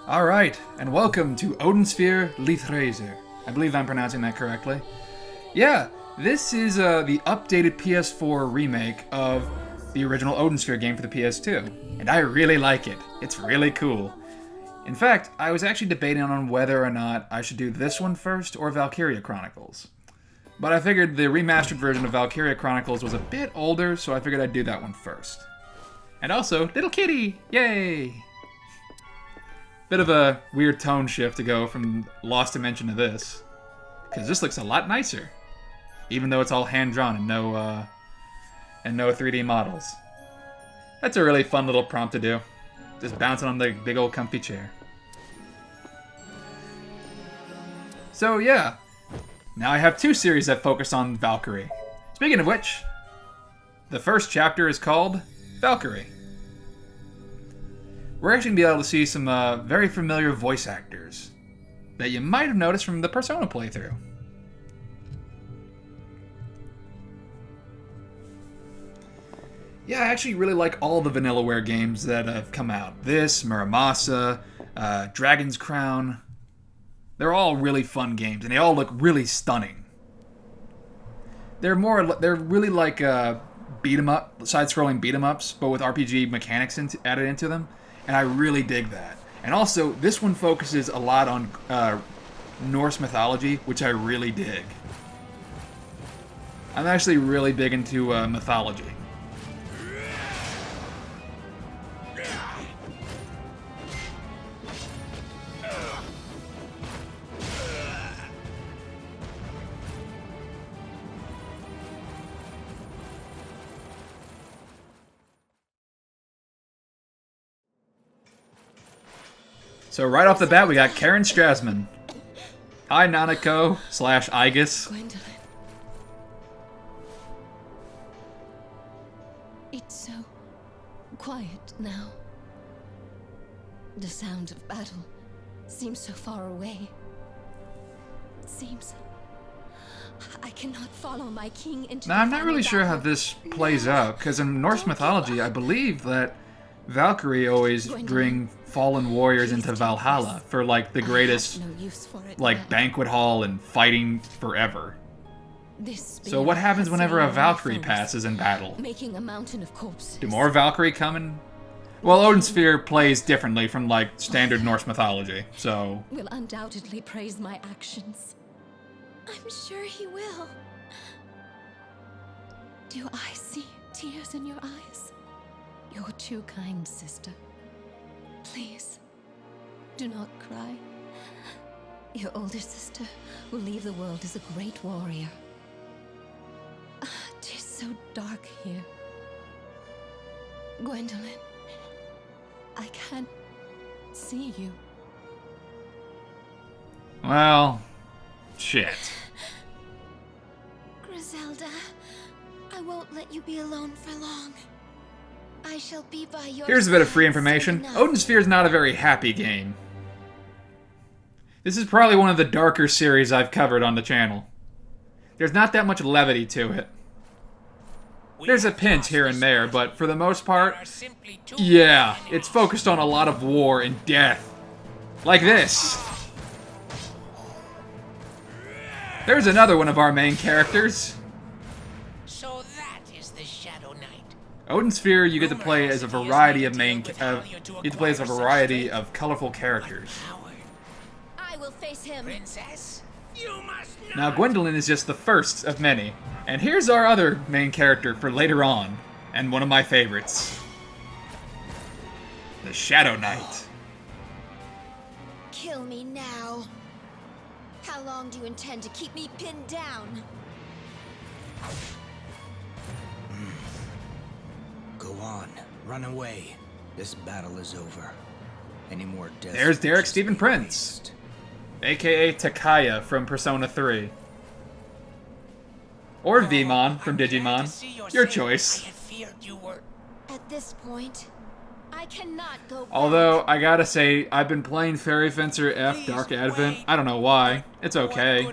Alright, and welcome to Odin Sphere, Leifthrasir. I believe I'm pronouncing that correctly. Yeah, this is the updated PS4 remake of the original Odin Sphere game for the PS2. And I really like it. It's really cool. In fact, I was actually debating on whether or not I should do this one first or Valkyria Chronicles. But I figured the remastered version of Valkyria Chronicles was a bit older, so I figured I'd do that one first. And also, Little Kitty! Yay! Bit of a weird tone shift to go from Lost Dimension to this. Because this looks a lot nicer. Even though it's all hand-drawn and no 3D models. That's a really fun little prompt to do. Just bouncing on the big old comfy chair. So yeah, now I have two series that focus on Valkyrie. Speaking of which, the first chapter is called Valkyrie. We're actually going to be able to see some very familiar voice actors that you might have noticed from the Persona playthrough. Yeah, I actually really like all the Vanillaware games that have come out. This, Muramasa, Dragon's Crown. They're all really fun games, and they all look really stunning. They're really like beat-em-up, side-scrolling beat-em-ups, but with RPG mechanics added into them. And I really dig that. And also, this one focuses a lot on Norse mythology, which I really dig. I'm actually really big into mythology. So right off the bat, we got Karen Strasman. Hi, Nanako / Aegis. Gwendolyn. It's so quiet now. The sound of battle seems so far away. It seems I cannot follow my king into. Now, I'm not really sure how this plays out, because in Norse mythology, I believe that Valkyrie always bring fallen warriors into Valhalla for like the greatest banquet hall and fighting forever. So what happens whenever a Valkyrie passes in battle? Making a mountain of corpses. Do more Valkyrie come in? Well, Odin Sphere plays differently from like standard Norse mythology, so will undoubtedly praise my actions. I'm sure he will. Do I see tears in your eyes? You're too kind, sister. Please, do not cry. Your older sister will leave the world as a great warrior. It is so dark here. Gwendolyn, I can't see you. well, shit. Griselda, I won't let you be alone for long. I shall be by your Here's a bit of free side information. soon enough. Odin Sphere is not a very happy game. This is probably one of the darker series I've covered on the channel. There's not that much levity to it. There's a pinch here and there, but for the most part, yeah, it's focused on a lot of war and death. Like this. There's another one of our main characters. So that is the Shadow Knight. Odin Sphere, you get to play as a variety of colorful characters. I will face him. Princess, you must not. Now, Gwendolyn is just the first of many. And here's our other main character for later on, and one of my favorites. The Shadow Knight. kill me now. How long do you intend to keep me pinned down? Go on. Run away. This battle is over. Any more deaths? There's Derek Stephen Prince, aka Takaya from Persona 3. Or Vmon from Digimon. Your choice. I had feared you were. At this point, I cannot go back. Although, I gotta say, I've been playing Fairy Fencer F Dark Advent. I don't know why. It's okay.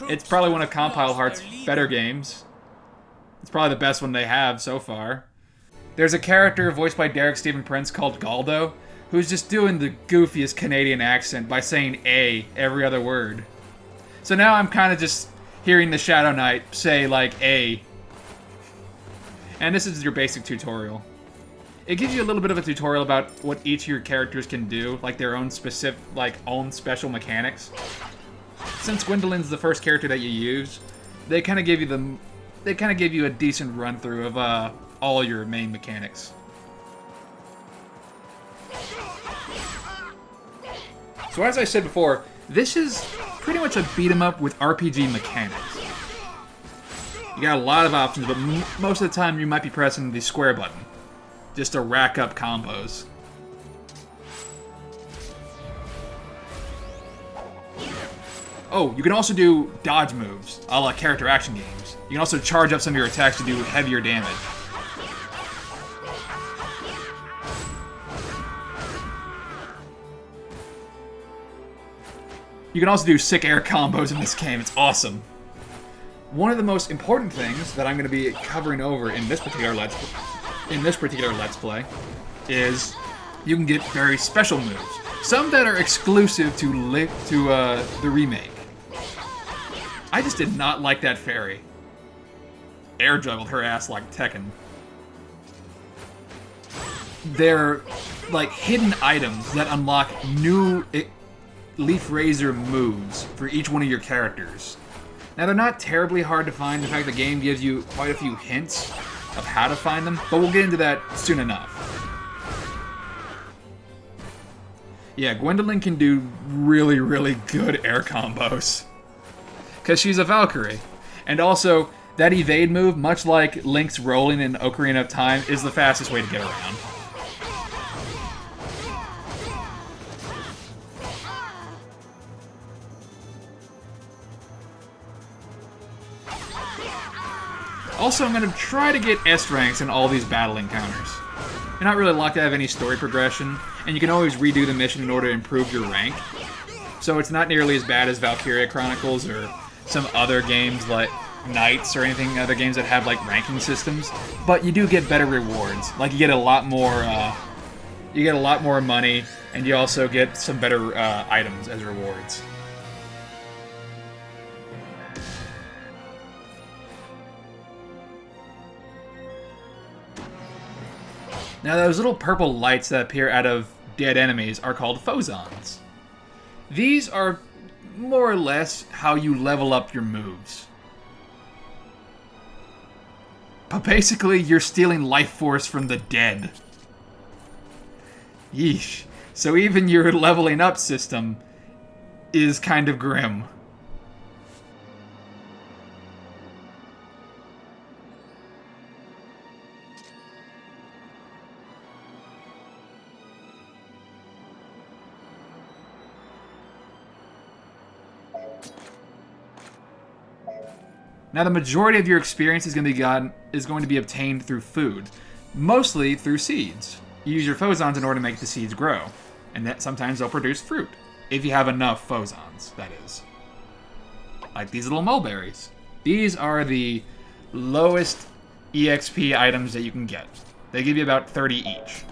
It's probably one of Compile Heart's better games. It's probably the best one they have so far. There's a character voiced by Derek Stephen Prince called Galdo, who's just doing the goofiest Canadian accent by saying A every other word. So now I'm kind of just hearing the Shadow Knight say, like, A. And this is your basic tutorial. It gives you a little bit of a tutorial about what each of your characters can do, like their own specific, own special mechanics. Since Gwendolyn's the first character that you use, they kind of give you a decent run through of all your main mechanics. So as I said before, this is pretty much a beat 'em up with RPG mechanics. You got a lot of options, but most of the time you might be pressing the square button just to rack up combos. Oh, you can also do dodge moves, a la character action games. You can also charge up some of your attacks to do heavier damage. You can also do sick air combos in this game. It's awesome. One of the most important things that I'm going to be covering over in this particular Let's Play is you can get very special moves. Some that are exclusive to the remake. I just did not like that fairy. Air juggled her ass like Tekken. They're like hidden items that unlock new Leifthrasir moves for each one of your characters. Now, they're not terribly hard to find. In fact, the game gives you quite a few hints of how to find them, but we'll get into that soon enough. Yeah, Gwendolyn can do really, really good air combos, because she's a Valkyrie. And also, that evade move, much like Link's rolling in Ocarina of Time, is the fastest way to get around. Also, I'm going to try to get S ranks in all these battle encounters. You're not really locked to have any story progression, and you can always redo the mission in order to improve your rank. So it's not nearly as bad as Valkyria Chronicles or some other games like Knights or other games that have like ranking systems. But you do get better rewards. Like you get a lot more money, and you also get some better items as rewards. Now, those little purple lights that appear out of dead enemies are called phozons. These are more or less how you level up your moves. But basically, you're stealing life force from the dead. Yeesh. So even your leveling up system is kind of grim. Now, the majority of your experience is going to be obtained through food, mostly through seeds. You use your phozons in order to make the seeds grow, and that sometimes they'll produce fruit, if you have enough phozons, that is. Like these little mulberries. These are the lowest EXP items that you can get. They give you about 30 each.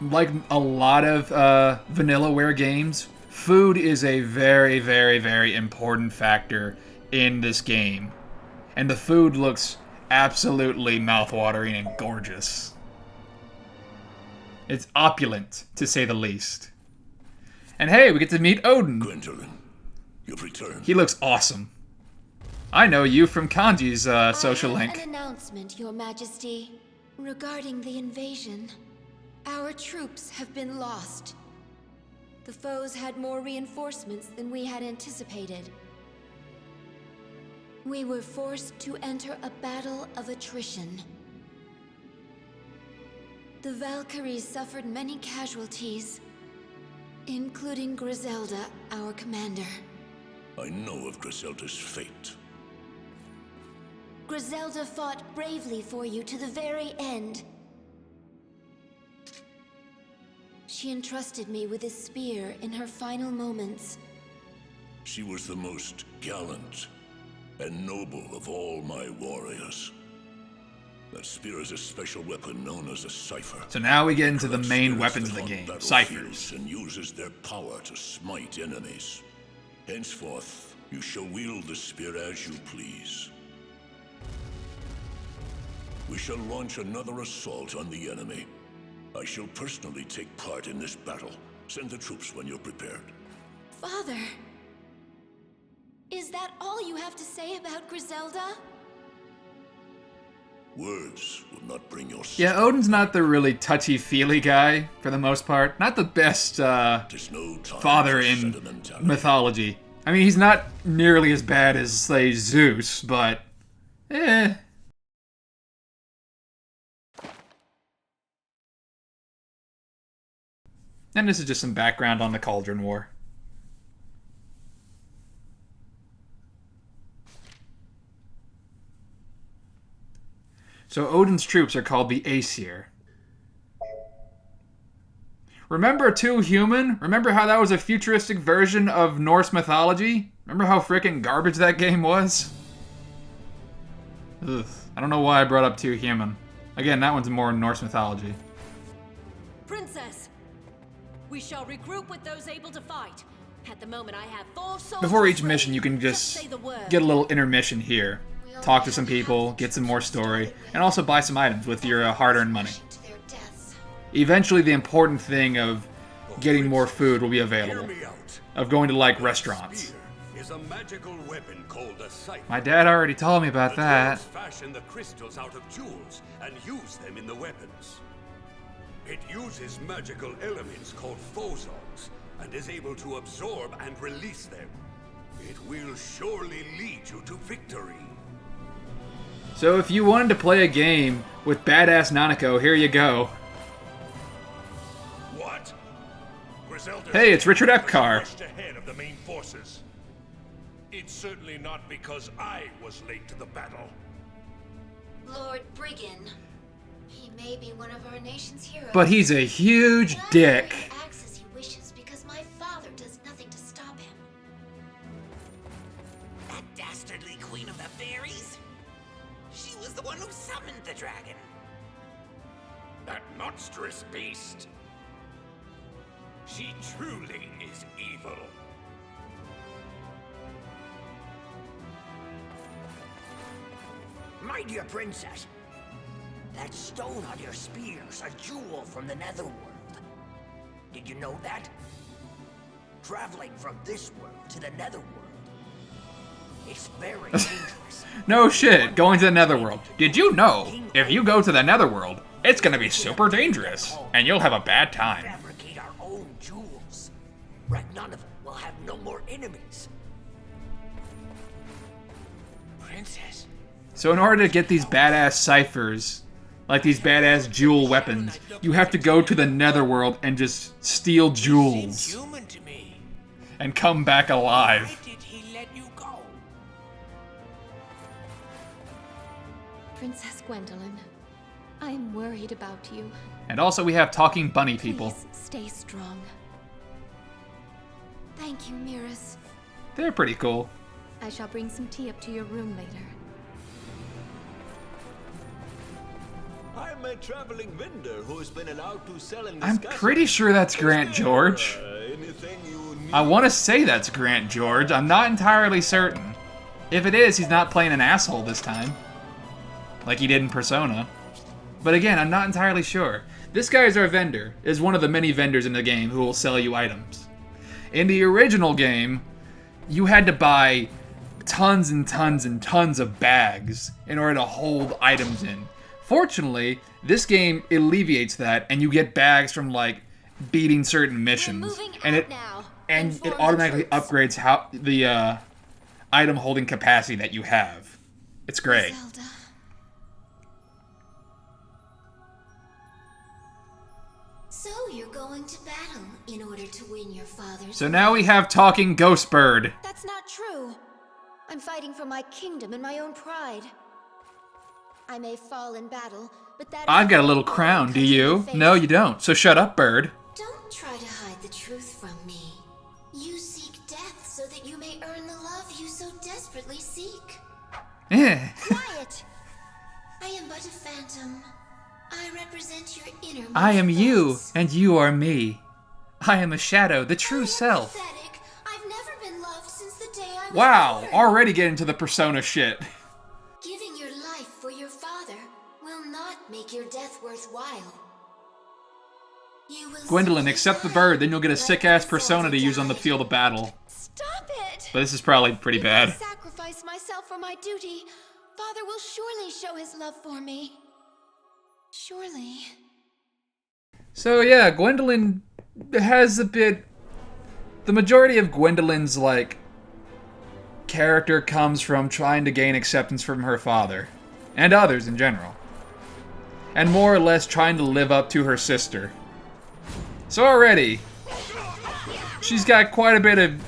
Like a lot of Vanillaware games, food is a very, very, very important factor in this game. And the food looks absolutely mouthwatering and gorgeous. It's opulent, to say the least. And hey, we get to meet Odin. Gwendolyn, you've returned. He looks awesome. I know you from Kanji's social I have link. an announcement, Your Majesty, regarding the invasion. Our troops have been lost. The foes had more reinforcements than we had anticipated. We were forced to enter a battle of attrition. The Valkyries suffered many casualties, including Griselda, our commander. I know of Griselda's fate. Griselda fought bravely for you to the very end. She entrusted me with this spear in her final moments. She was the most gallant and noble of all my warriors. That spear is a special weapon known as a cipher. So now we get into the Collects main spirits weapons that of the haunt game, battlefields ciphers. and uses their power to smite enemies. Henceforth, you shall wield the spear as you please. We shall launch another assault on the enemy. I shall personally take part in this battle. Send the troops when you're prepared. Father, is that all you have to say about Griselda? Words will not bring your Yeah, Odin's not the really touchy-feely guy, for the most part. Not the best There's no time father for in sentimentality. mythology. I mean, he's not nearly as bad as, say, Zeus, but... eh. And this is just some background on the Cauldron War. So Odin's troops are called the Aesir. Remember 2 Human? Remember how that was a futuristic version of Norse mythology? Remember how freaking garbage that game was? Ugh. I don't know why I brought up 2 Human. Again, that one's more Norse mythology. Princess, we shall regroup with those able to fight. At the moment, I have 4 soldiers. Before each ready. mission, you can Just just say the word. get a little intermission here. Talk to some people, get some more story, and also buy some items with your hard-earned money. To their deaths. Eventually, the important thing of getting more food will be Hear available. me out. Of going to, like, restaurants. Spear is a magical weapon called a cipher. My dad already told me about The that. dwarves fashion the crystals out of jewels and use them in the weapons. It uses magical elements called phosons and is able to absorb and release them. It will surely lead you to victory. So if you wanted to play a game with badass Nanako, here you go. What? Griselda's Hey, it's Richard army was Epcar. rushed ahead of the main forces. It's certainly not because I was late to the battle. Lord Briggan. He may be one of our nation's heroes. But he's a huge dick. He acts as he wishes because my father does nothing to stop him. That dastardly queen of the fairies? She was the one who summoned the dragon. That monstrous beast. She truly is evil. My dear princess, that stone on your spear's a jewel from the netherworld. Did you know that? Traveling from this world to the netherworld. It's very dangerous. No shit, going to the Netherworld. Did you know, if you go to the Netherworld, it's gonna be super dangerous, and you'll have a bad time. Fabricate our own jewels. Ragnaroth will have no more enemies. Princess, So in order to get these badass ciphers, like these badass jewel weapons, you have to go to the Netherworld and just steal seems jewels human to me. and come back Why alive. did he let you go? Princess Gwendolyn, I am worried about you. And also we have talking bunny people. Please stay strong. Thank you, Miras. They're pretty cool. I shall bring some tea up to your room later. I'm a traveling vendor who's been allowed to sell and I'm discuss. pretty sure that's Grant George. Anything you need? I want to say that's Grant George. I'm not entirely certain. If it is, he's not playing an asshole this time. Like he did in Persona. But again, I'm not entirely sure. This guy is our vendor, is one of the many vendors in the game who will sell you items. In the original game, you had to buy tons and tons and tons of bags in order to hold items in. Fortunately, this game alleviates that, and you get bags from like beating certain missions, and it automatically upgrades how the item holding capacity that you have. It's great. Zelda. So you're going to battle in order to win your father's... So now we have talking Ghost Bird. That's not true. I'm fighting for my kingdom and my own pride. I may fall in battle, but that... I've got a little crown, do you? No, you don't. So shut up, Bird. Don't try to hide the truth from me. You seek death so that you may earn the love you so desperately seek. Quiet! I am but a phantom. I represent your innermost I am you, thoughts. and you are me. I am a shadow, the true self. Pathetic. I've never been loved since the day I was Wow, born. already getting to the persona shit. Giving your life for your father will not make your death worthwhile. You will Gwendolyn, simply accept the die bird, then you'll get a like sick-ass my persona father to use on the died. field of battle. Stop it! But this is probably pretty If bad. I sacrifice myself for my duty, Father will surely show his love for me. Surely. So yeah, Gwendolyn has a bit... The majority of Gwendolyn's, like, character comes from trying to gain acceptance from her father. And others in general. And more or less trying to live up to her sister. So already, she's got quite a bit of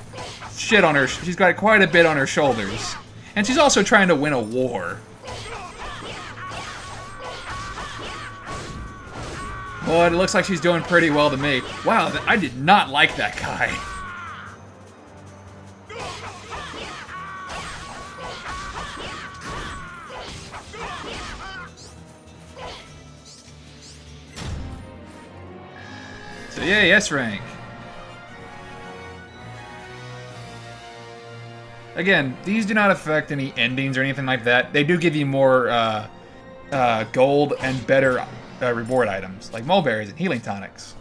shit on her... She's got quite a bit on her shoulders. And she's also trying to win a war. But it looks like she's doing pretty well to me. Wow, I did not like that guy. So yeah, yes rank. Again, these do not affect any endings or anything like that. They do give you more gold and better reward items, like mulberries and healing tonics.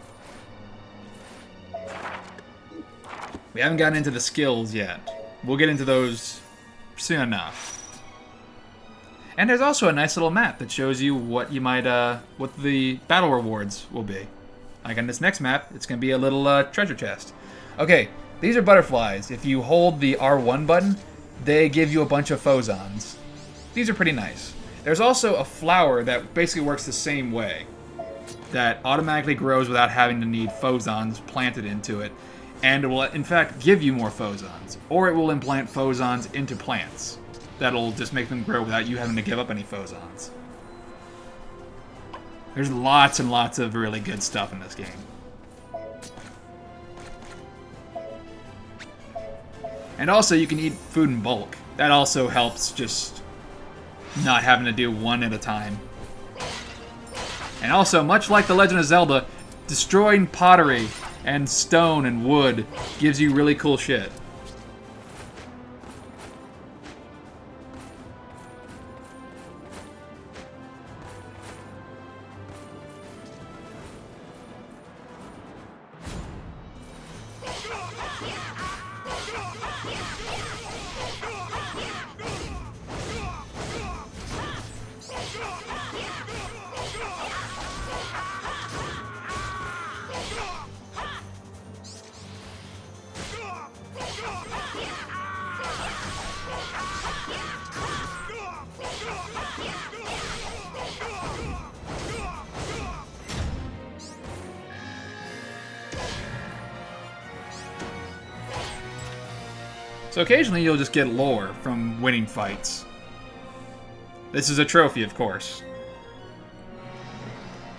We haven't gotten into the skills yet. We'll get into those soon enough. And there's also a nice little map that shows you what you might, what the battle rewards will be. Like on this next map, it's going to be a little treasure chest. Okay, these are butterflies. If you hold the R1 button, they give you a bunch of phosons. These are pretty nice. There's also a flower that basically works the same way, that automatically grows without having to need phosons planted into it, and it will in fact give you more phosons, or it will implant phosons into plants. That'll just make them grow without you having to give up any phosons. There's lots and lots of really good stuff in this game. And also you can eat food in bulk. That also helps just not having to do one at a time. And also, much like The Legend of Zelda, destroying pottery and stone and wood gives you really cool shit. So occasionally you'll just get lore from winning fights. This is a trophy, of course.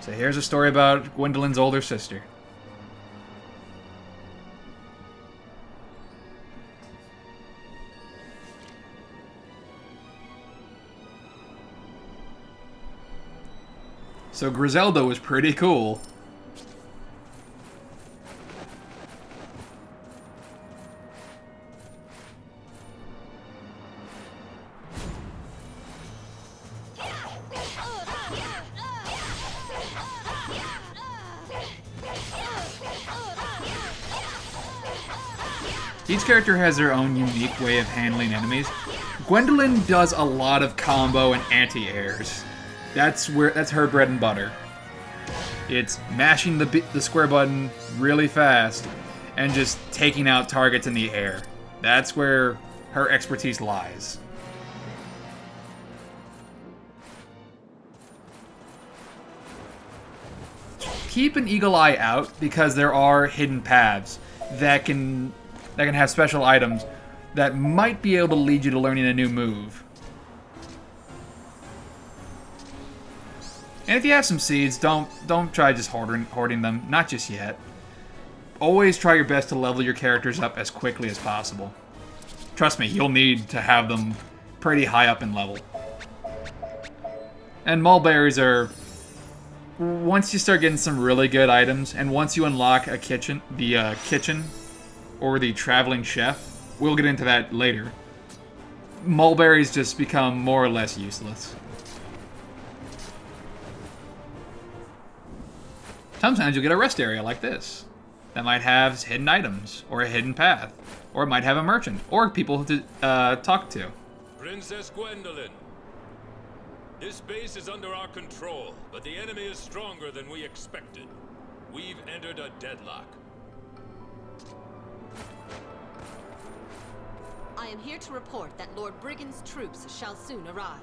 So here's a story about Gwendolyn's older sister. So Griselda was pretty cool. Each character has their own unique way of handling enemies. Gwendolyn does a lot of combo and anti-airs. That's her bread and butter. It's mashing the square button really fast and just taking out targets in the air. That's where her expertise lies. Keep an eagle eye out because there are hidden paths that can have special items that might be able to lead you to learning a new move. And if you have some seeds, don't try just hoarding them. Not just yet. Always try your best to level your characters up as quickly as possible. Trust me, you'll need to have them pretty high up in level. And mulberries are... Once you start getting some really good items, and once you unlock a kitchen, or the traveling chef, we'll get into that later, mulberries just become more or less useless. Sometimes you'll get a rest area like this that might have hidden items, or a hidden path, or it might have a merchant, or people to talk to. Princess Gwendolyn, this base is under our control, but the enemy is stronger than we expected. We've entered a deadlock. I am here to report that Lord Brigand's troops shall soon arrive.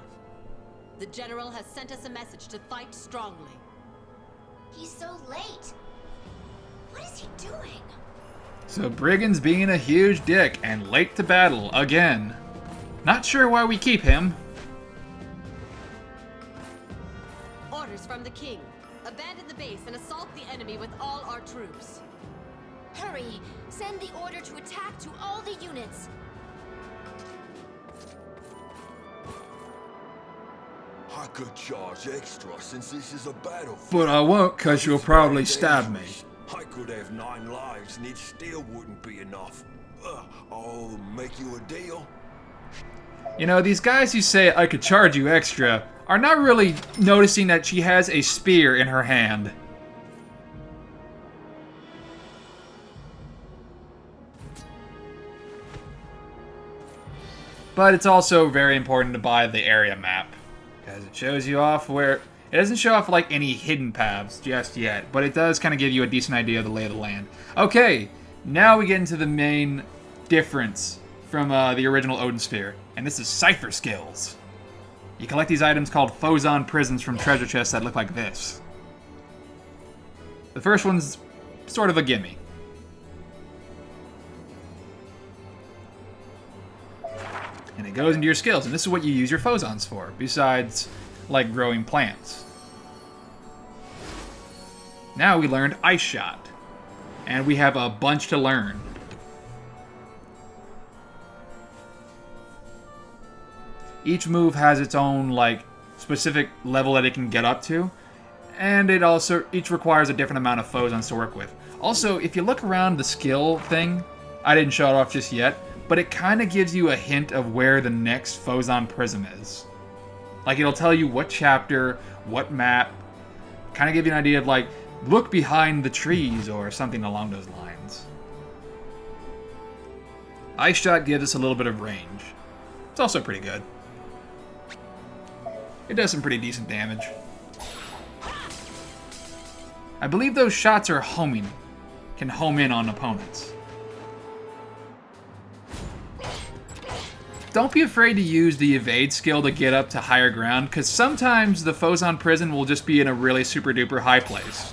The General has sent us a message to fight strongly. He's so late. What is he doing? So Brigand's being a huge dick and late to battle again. Not sure why we keep him. Orders from the King. Abandon the base and assault the enemy with all our troops. Hurry! Send the order to attack to all the units. I could charge extra since this is a battlefield. But I won't, cause you'll probably stab me. I could have 9 lives and it still wouldn't be enough. I'll make you a deal. You know, these guys who say I could charge you extra are not really noticing that she has a spear in her hand. But it's also very important to buy the area map, because it shows you off where... It doesn't show off like any hidden paths just yet, but it does kind of give you a decent idea of the lay of the land. Okay, now we get into the main difference from the original Odin Sphere, and this is cipher skills. You collect these items called Phozon prisms from treasure chests that look like this. The first one's sort of a gimme. And it goes into your skills, and this is what you use your Phozons for, besides, like, growing plants. Now we learned Ice Shot, and we have a bunch to learn. Each move has its own, like, specific level that it can get up to, and it also, each requires a different amount of Phozons to work with. Also, if you look around the skill thing, I didn't show it off just yet, but it kind of gives you a hint of where the next Phozon Prism is. Like, it'll tell you what chapter, what map, kind of give you an idea of, like, look behind the trees or something along those lines. Ice Shot gives us a little bit of range. It's also pretty good. It does some pretty decent damage. I believe those shots are homing. Can home in on opponents. Don't be afraid to use the evade skill to get up to higher ground, because sometimes the Phozon Prison will just be in a really super duper high place.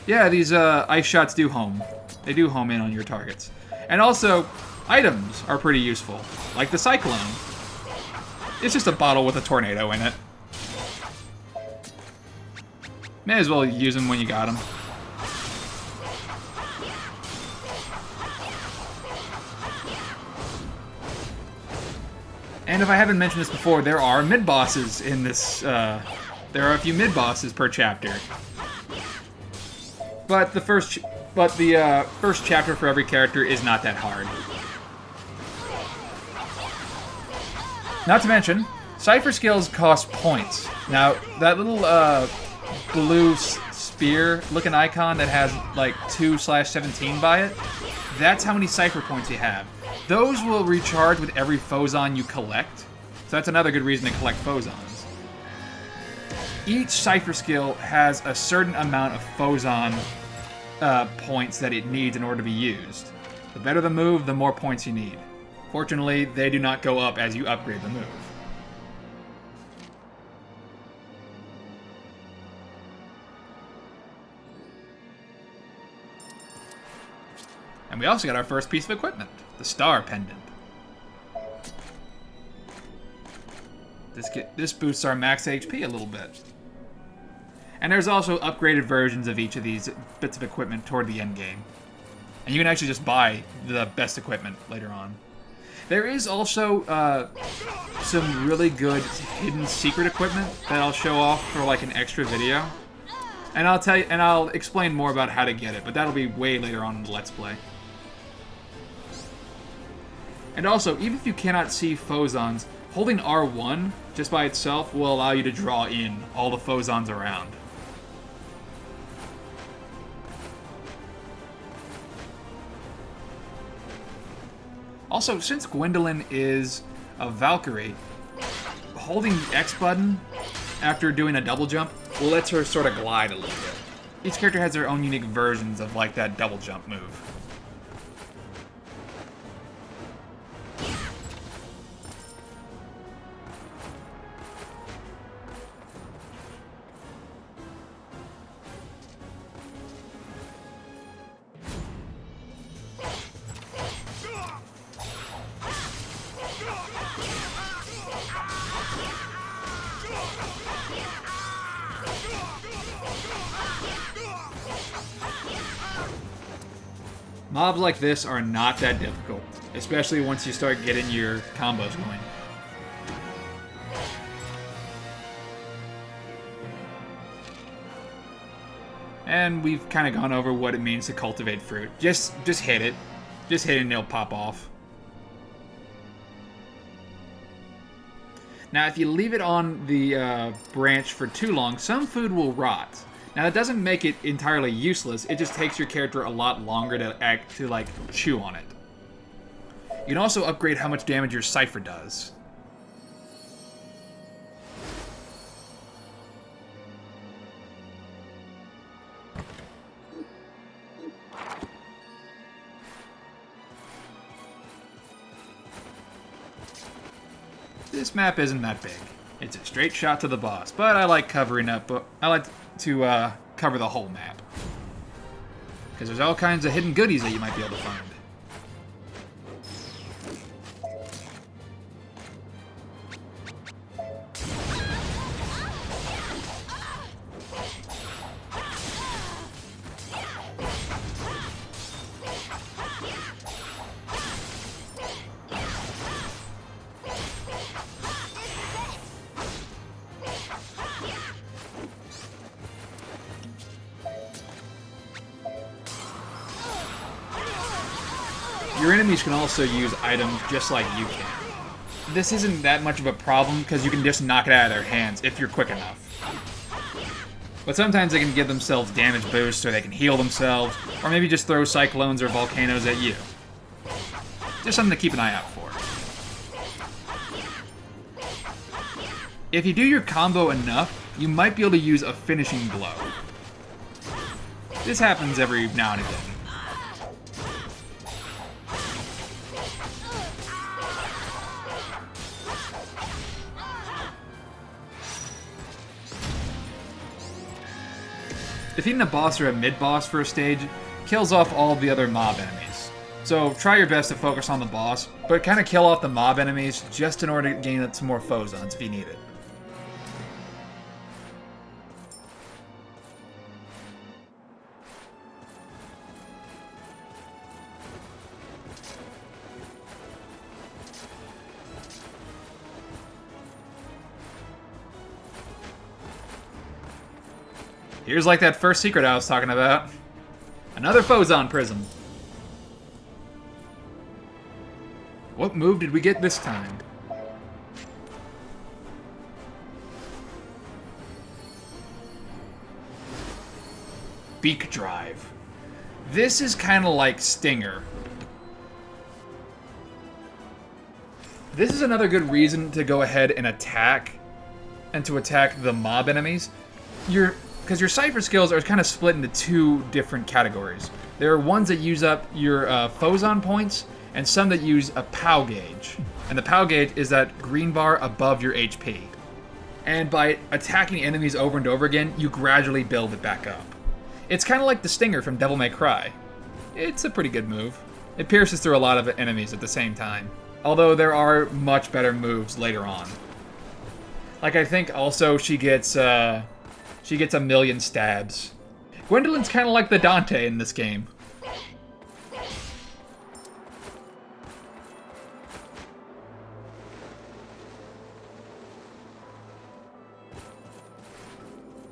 Yeah, these ice shots do home. They do home in on your targets. And also, items are pretty useful, like the Cyclone. It's just a bottle with a tornado in it. May as well use them when you got them. And if I haven't mentioned this before, there are mid-bosses in this, there are a few mid-bosses per chapter. But the first chapter for every character is not that hard. Not to mention, cipher skills cost points. Now, that little blue spear-looking icon that has like 2/17 by it, that's how many cipher points you have. Those will recharge with every Phozon you collect, so that's another good reason to collect Phozons. Each Cypher skill has a certain amount of Phozon points that it needs in order to be used. The better the move, the more points you need. Fortunately, they do not go up as you upgrade the move. And we also got our first piece of equipment, the Star Pendant. This boosts our max HP a little bit. And there's also upgraded versions of each of these bits of equipment toward the end game. And you can actually just buy the best equipment later on. There is also some really good hidden secret equipment that I'll show off for like an extra video. And I'll explain more about how to get it, but that'll be way later on in the Let's Play. And also, even if you cannot see Phozons, holding R1 just by itself will allow you to draw in all the Phozons around. Also, since Gwendolyn is a Valkyrie, holding the X button after doing a double jump lets her sort of glide a little bit. Each character has their own unique versions of like that double jump move. Mobs like this are not that difficult, especially once you start getting your combos going. And we've kind of gone over what it means to cultivate fruit. Just hit it. Just hit it and it'll pop off. Now, if you leave it on the branch for too long, some food will rot. Now, that doesn't make it entirely useless. It just takes your character a lot longer to like chew on it. You can also upgrade how much damage your Cypher does. This map isn't that big. It's a straight shot to the boss, but I like covering up. I like to cover the whole map because there's all kinds of hidden goodies that you might be able to find. Your enemies can also use items just like you can. This isn't that much of a problem because you can just knock it out of their hands if you're quick enough. But sometimes they can give themselves damage boosts or they can heal themselves, or maybe just throw cyclones or volcanoes at you. Just something to keep an eye out for. If you do your combo enough, you might be able to use a finishing blow. This happens every now and again. Defeating a boss or a mid-boss for a stage kills off all of the other mob enemies. So try your best to focus on the boss, but kind of kill off the mob enemies just in order to gain some more Phozons if you need it. Here's like that first secret I was talking about. Another Phozon Prism. What move did we get this time? Beak Drive. This is kind of like Stinger. This is another good reason to go ahead and attack the mob enemies. Because your Cypher skills are kind of split into two different categories. There are ones that use up your Phozon points, and some that use a POW gauge. And the POW gauge is that green bar above your HP. And by attacking enemies over and over again, you gradually build it back up. It's kind of like the Stinger from Devil May Cry. It's a pretty good move. It pierces through a lot of enemies at the same time. Although there are much better moves later on. Like, I think also she gets a million stabs. Gwendolyn's kind of like the Dante in this game.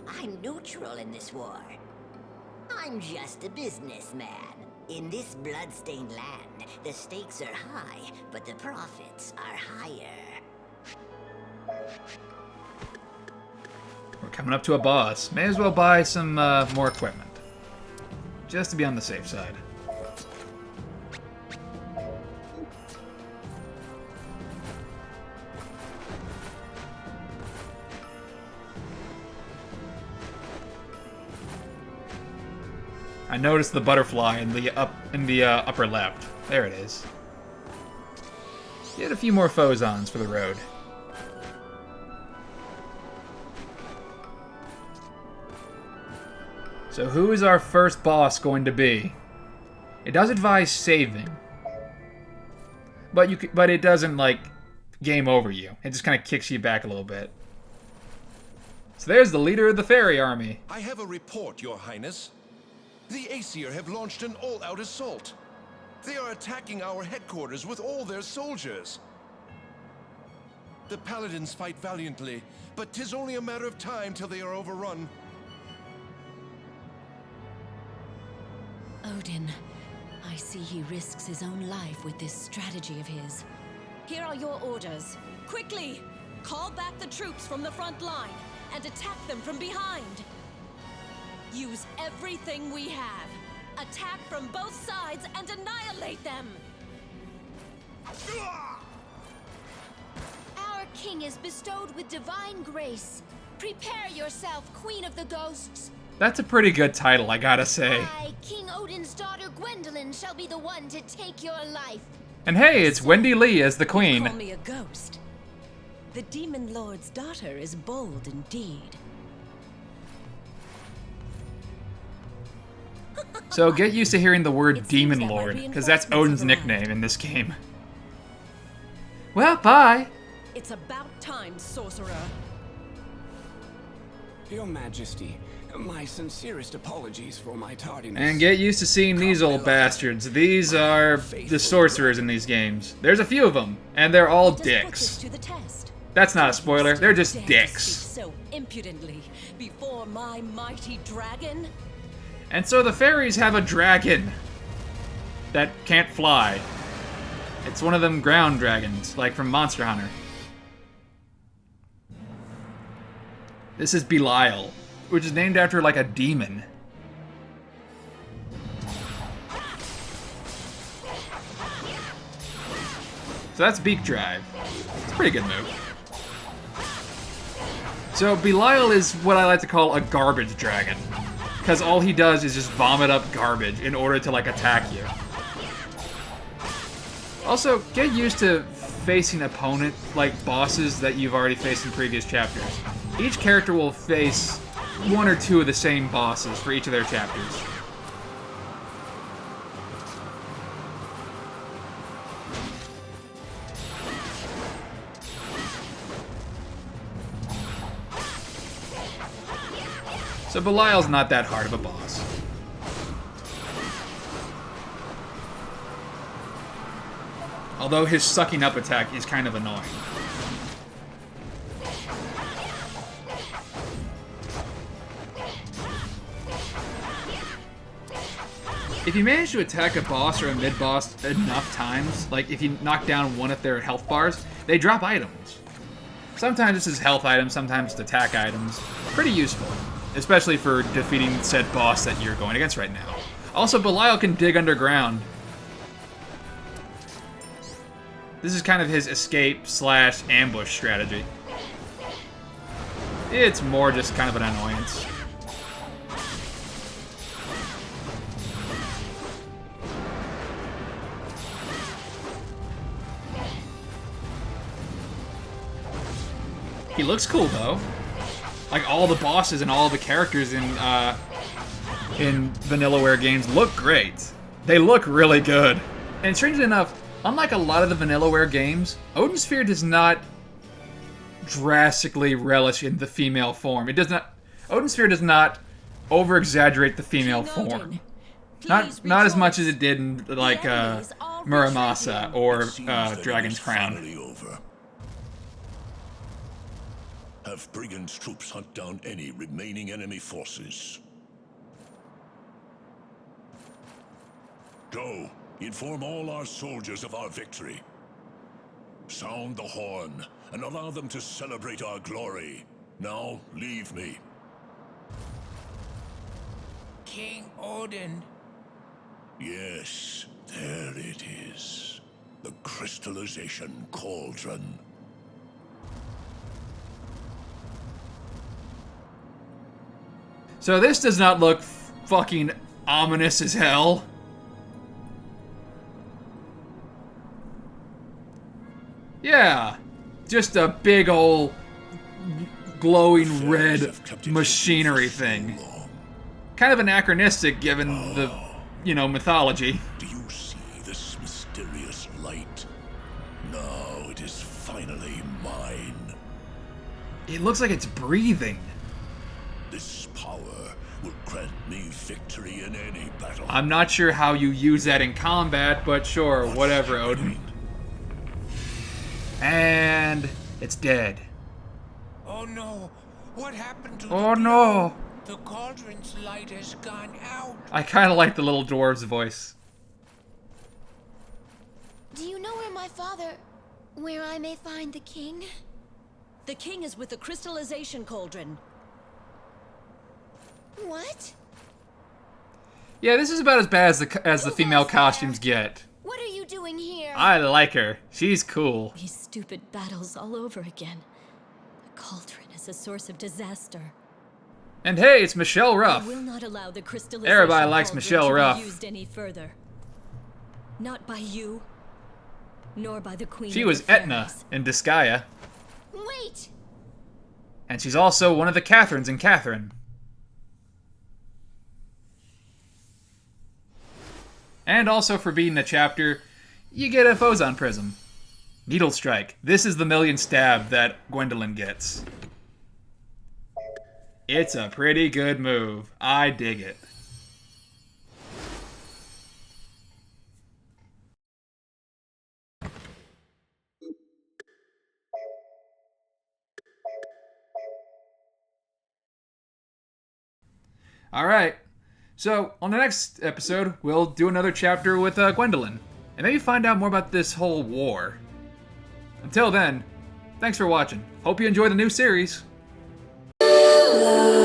I'm neutral in this war. I'm just a businessman. In this blood-stained land, the stakes are high, but the profits are higher. We're coming up to a boss. May as well buy some more equipment. Just to be on the safe side. I noticed the butterfly in the upper left. There it is. Get a few more Phozons for the road. So who is our first boss going to be? It does advise saving, but it doesn't like game over you. It just kind of kicks you back a little bit. So there's the leader of the fairy army. I have a report, Your Highness. The Aesir have launched an all-out assault. They are attacking our headquarters with all their soldiers. The paladins fight valiantly, but 'tis only a matter of time till they are overrun. Odin, I see he risks his own life with this strategy of his. Here are your orders. Quickly! Call back the troops from the front line and attack them from behind. Use everything we have. Attack from both sides and annihilate them! Our king is bestowed with divine grace. Prepare yourself, Queen of the Ghosts. That's a pretty good title, I gotta say. I, King Odin's daughter Gwendolyn, shall be the one to take your life. And hey, it's Wendy Lee as the queen. Call me a ghost. The Demon Lord's daughter is bold indeed. So get used to hearing the word Demon that my Lord, because that's reinforcements Odin's have arrived. nickname in this game. Well, bye. It's about time, sorcerer. Your Majesty, my sincerest apologies for my tardiness. And get used to seeing these old bastards. These are the sorcerers in these games. There's a few of them, and they're all dicks. To the test. That's not a spoiler, they're just Dare to dicks. speak so impudently before my mighty dragon? And so the fairies have a dragon that can't fly. It's one of them ground dragons, like from Monster Hunter. This is Belial, which is named after like a demon. So that's Beak Drive. It's a pretty good move. So Belial is what I like to call a garbage dragon, because all he does is just vomit up garbage in order to like attack you. Also, get used to facing opponent like bosses that you've already faced in previous chapters. Each character will face one or two of the same bosses for each of their chapters. So Belial's not that hard of a boss. Although his sucking up attack is kind of annoying. If you manage to attack a boss or a mid-boss enough times, like if you knock down one of their health bars, they drop items. Sometimes this is health items, sometimes it's attack items. Pretty useful, especially for defeating said boss that you're going against right now. Also, Belial can dig underground. This is kind of his escape/ambush strategy. It's more just kind of an annoyance. He looks cool though. Like all the bosses and all the characters in Vanillaware games look great. They look really good. And strangely enough, unlike a lot of the Vanillaware games, Odin Sphere does not drastically relish in the female form. It does not. Odin Sphere does not over-exaggerate the female form. Not as much as it did in like Muramasa or Dragon's Crown. Have Brigand's troops hunt down any remaining enemy forces. Go, inform all our soldiers of our victory. Sound the horn, and allow them to celebrate our glory. Now, leave me. King Odin. Yes, there it is. The crystallization cauldron. So this does not look fucking ominous as hell. Yeah, just a big ol' glowing red machinery thing. Kind of anachronistic given the, mythology. Do you see this mysterious light? Now it is finally mine. It looks like it's breathing. This power will grant me victory in any battle. I'm not sure how you use that in combat, but sure, whatever, Odin. And it's dead. Oh no, what happened to Oh no! The cauldron's light has gone out. I kind of like the little dwarf's voice. Do you know where I may find the king? The king is with the crystallization cauldron. What? Yeah, this is about as bad as the female costumes get. What are you doing here? I like her. She's cool. These stupid battles all over again. The cauldron is a source of disaster. And hey, it's Michelle Ruff. I will not allow the crystallization Everybody likes cauldron Michelle to Ruff. be used any further. Not by you, nor by the Queen. She of was the Etna Fairies. in Disgaea. Wait! And she's also one of the Catherines in Catherine. And also for beating a chapter, you get a Phozon Prism. Needle Strike. This is the million stab that Gwendolyn gets. It's a pretty good move. I dig it. Alright, so on the next episode, we'll do another chapter with Gwendolyn, and maybe find out more about this whole war. Until then, thanks for watching. Hope you enjoy the new series. Love.